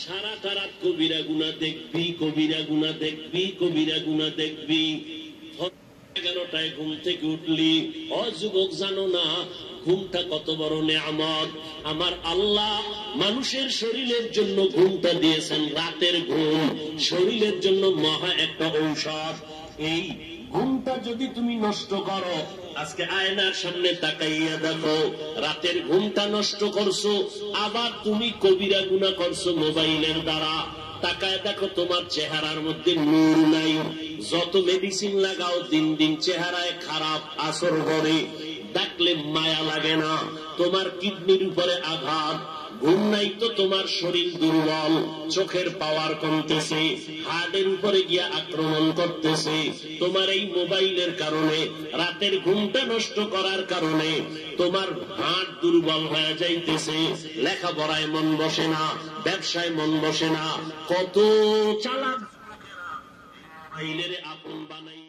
সারাটা রাত কবিরা গুনাহ দেখবি, কবিরা গুনাহ দেখবি, কবিরা গুনাহ দেখবি। 11টায় ঘুম থেকে উঠলি, ও যুবক জানো না ঘুমটা কত বড় নেয়ামত। আমার আল্লাহ মানুষের শরীরের জন্য ঘুমটা দিয়েছেন, রাতের ঘুম শরীরের জন্য মহা একটা ঔষধ। এই ঘুমটা যদি তুমি নষ্ট করো, আজকে আয়নার সামনে তাকাইয়া দেখো রাতের ঘুমটা নষ্ট করছো, আবার তুমি কবিরা গুনাহ করছো মোবাইলের দ্বারা। তাকায় দেখো তোমার চেহারার মধ্যে নূর নাই, যত মেডিসিন লাগাও দিন দিন চেহারায় খারাপ আসর করে, দেখলে মায়া লাগে না। তোমার কিডনির উপরে আঘাত, ঘুম নাই তো তোমার শরীর দুর্বল, চোখের পাওয়ার কমতেছে, হার্টের উপরে গিয়া আক্রমণ করতেছে। তোমার এই মোবাইলের কারণে, রাতের ঘুমটা নষ্ট করার কারণে তোমার হার্ট দুর্বল হয়ে যাইতেছে, লেখাপড়ায় মন বসে না, ব্যবসায় মন বসে না। কত চালাক মোবাইলের আপন বানাই।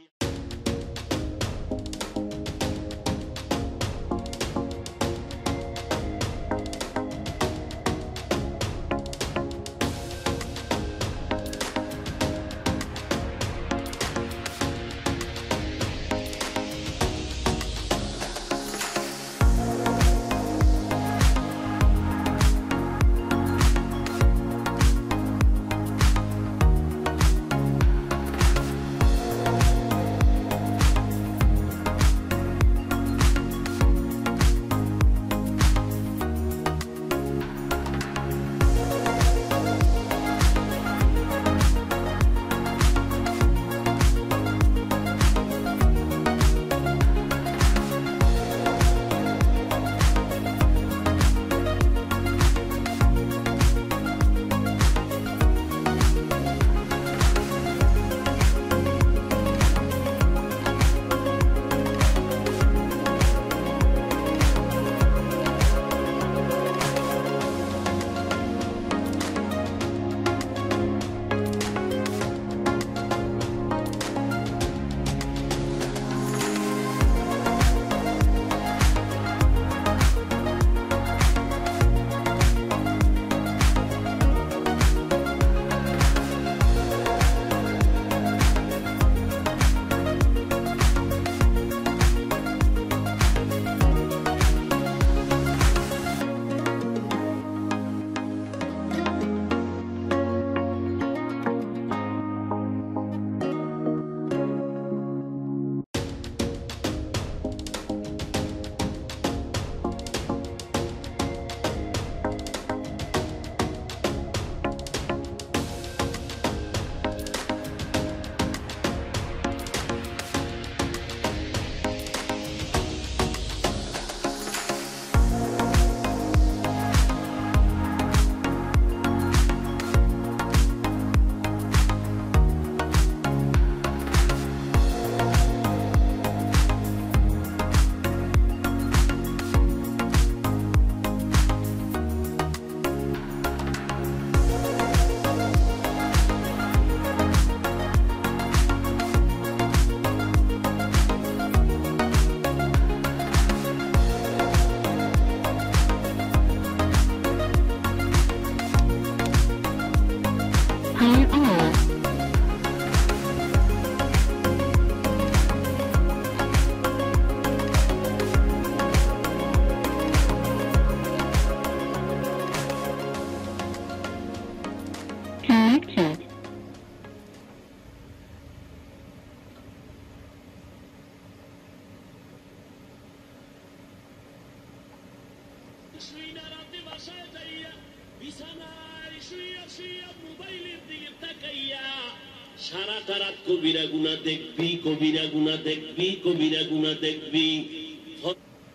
সারাটা রাত কবিরা গুনাহ দেখবি, কবিরা গুনাহ দেখবি, কবিরা গুনাহ দেখবি।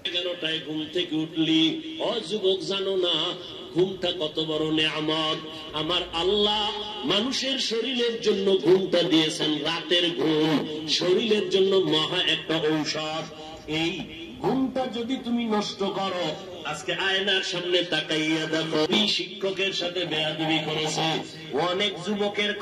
11টায় ঘুম থেকে উঠলি, ও যুবক জানো না ঘুমটা কত বড় নেয়ামত। আমার আল্লাহ মানুষের শরীরের জন্য ঘুমটা দিয়েছেন, রাতের ঘুম শরীরের জন্য মহা একটা ঔষধ। এই ঘুমটা যদি তুমি নষ্ট করো, আজকে আয়নার সামনে তাকাইয়া দেখো শিক্ষকের সাথে বেয়াদবি করেছে, অনেক যুবকের